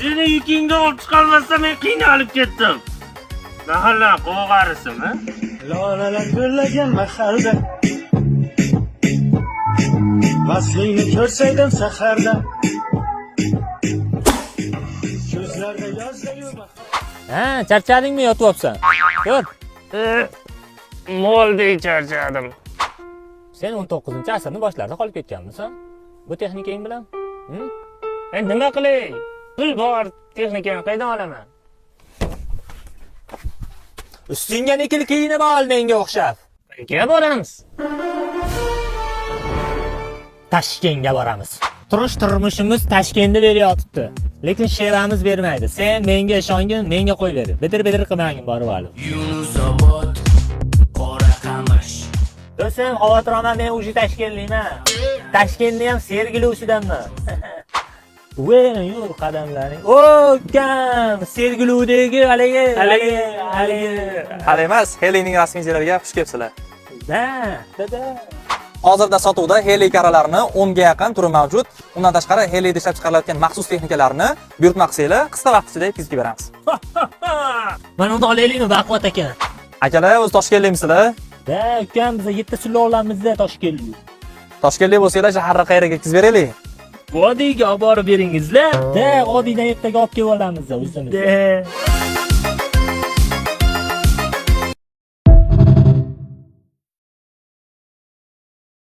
Seni yukingni olib chiqolmasam men qiynalib ketdim. Mahalla qo'g'arisimi? Lolalar gullagan mahalda Vaslingni ko'rsaydim saharda Ko'zlarda yozda-yu Ha, charchadingmi yotyapsan? Ko'r. Moldek charchadim. Sen 19-asrning boshlarida qolib ketganmisan? Bu texnikang bilan? Nima qilay? Pul bor, texnikani qaydan olaman? Ustingga nikil kiyinib ol menga o'xshab. Qayerga boramiz? Toshkentga boramiz. Turmushimiz Toshkentda beryapti. Lekin sheramiz bermaydi. Sen menga ishongin, menga qo'y ber. Bidir qilmagin borib olib. Yunusobod, qora qamish. Do'stim, xavotir olma, men o'sha Toshkentliman. Toshkentda ham sergiluvchidanman. Wen yur qadamlaring. O'kam, sergiluvdagi haligi. Hali emas, Helining rasmiychilariga xush kelibsizlar. Dada. Hozirda sotuvda Heli karalarini 10 ga yaqin turi mavjud. Undan tashqari Heli'da ishlab chiqarilayotgan maxsus texnikalarni buyurtma qilsanglar, qisqa vaqt ichida yetkazib beramiz. Mana uni olaylikmi, baquvvat ekan. Akalar, o'z Toshkentlimisizlar? Da, ukam, biz 7 sulolamizda Toshkentlik. Toshkentlik bo'lsanglar, shaharga qayerga yetkazib beraylik? Vodiyga olib borib beringizlar. Da, odiydan ertaga olib kelib olamiz o'zimiz.